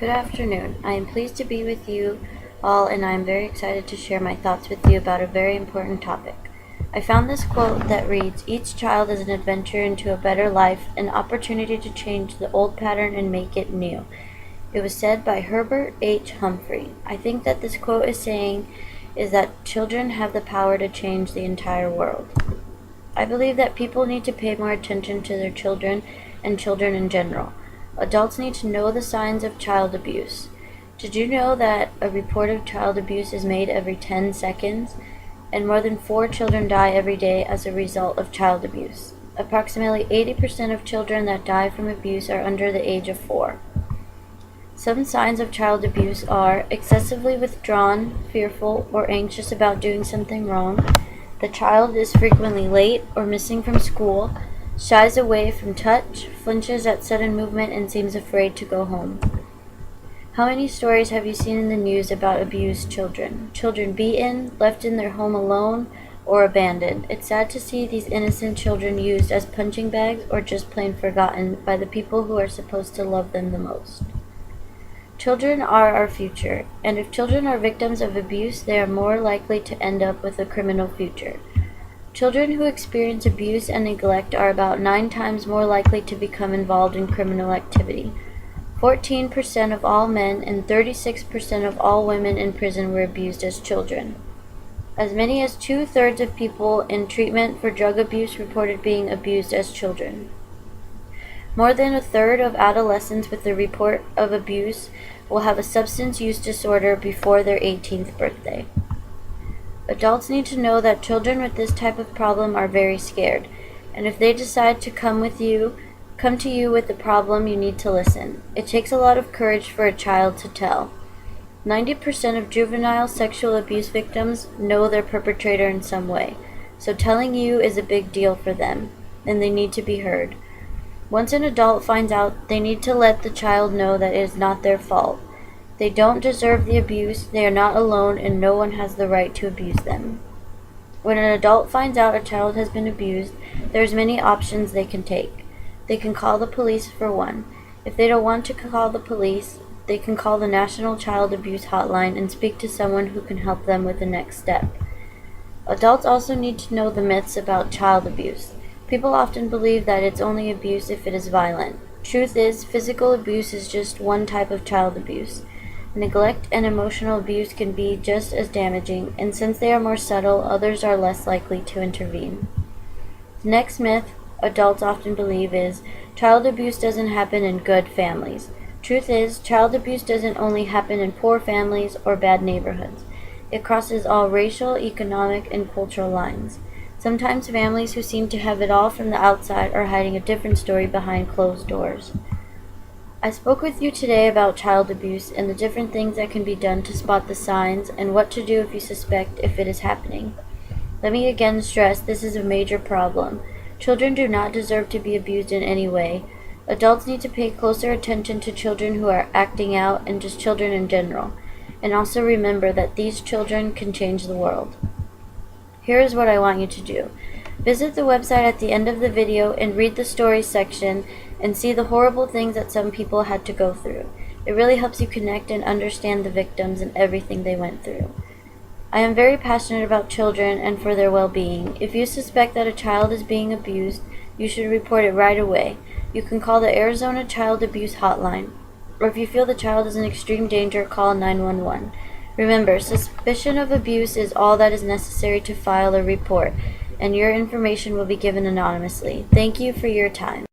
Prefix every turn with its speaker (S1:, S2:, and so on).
S1: Good afternoon. I am pleased to be with you all, and I am very excited to share my thoughts with you about a very important topic. I found this quote that reads, "Each child is an adventure into a better life, an opportunity to change the old pattern and make it new." It was said by Herbert H. Humphrey. I think that this quote is saying is that children have the power to change the entire world. I believe that people need to pay more attention to their children and children in general. Adults need to know the signs of child abuse. Did you know that a report of child abuse is made every 10 seconds? And more than 4 children die every day as a result of child abuse. Approximately 80% of children that die from abuse are under the age of 4. Some signs of child abuse are excessively withdrawn, fearful, or anxious about doing something wrong. The child is frequently late or missing from school, shies away from touch, flinches at sudden movement, and seems afraid to go home. How many stories have you seen in the news about abused children? Children beaten, left in their home alone, or abandoned. It's sad to see these innocent children used as punching bags or just plain forgotten by the people who are supposed to love them the most. Children are our future, and if children are victims of abuse, they are more likely to end up with a criminal future. Children who experience abuse and neglect are about 9 times more likely to become involved in criminal activity. 14% of all men and 36% of all women in prison were abused as children. As many as 2/3 of people in treatment for drug abuse reported being abused as children. More than 1/3 of adolescents with a report of abuse will have a substance use disorder before their 18th birthday. Adults need to know that children with this type of problem are very scared, and if they decide to come to you with a problem, you need to listen. It takes a lot of courage for a child to tell. 90% of juvenile sexual abuse victims know their perpetrator in some way, so telling you is a big deal for them, and they need to be heard. Once an adult finds out, they need to let the child know that it is not their fault. They don't deserve the abuse, they are not alone, and no one has the right to abuse them. When an adult finds out a child has been abused, there's many options they can take. They can call the police for one. If they don't want to call the police, they can call the National Child Abuse Hotline and speak to someone who can help them with the next step. Adults also need to know the myths about child abuse. People often believe that it's only abuse if it is violent. Truth is, physical abuse is just one type of child abuse. Neglect and emotional abuse can be just as damaging, and since they are more subtle, others are less likely to intervene. The next myth adults often believe is, child abuse doesn't happen in good families. Truth is, child abuse doesn't only happen in poor families or bad neighborhoods. It crosses all racial, economic, and cultural lines. Sometimes families who seem to have it all from the outside are hiding a different story behind closed doors. I spoke with you today about child abuse and the different things that can be done to spot the signs and what to do if you suspect if it is happening. Let me again stress this is a major problem. Children do not deserve to be abused in any way. Adults need to pay closer attention to children who are acting out and just children in general. And also remember that these children can change the world. Here is what I want you to do. Visit the website at the end of the video and read the stories section and see the horrible things that some people had to go through. It really helps you connect and understand the victims and everything they went through. I am very passionate about children and for their well-being. If you suspect that a child is being abused, you should report it right away. You can call the Arizona Child Abuse Hotline, or if you feel the child is in extreme danger, call 911. Remember, suspicion of abuse is all that is necessary to file a report, and your information will be given anonymously. Thank you for your time.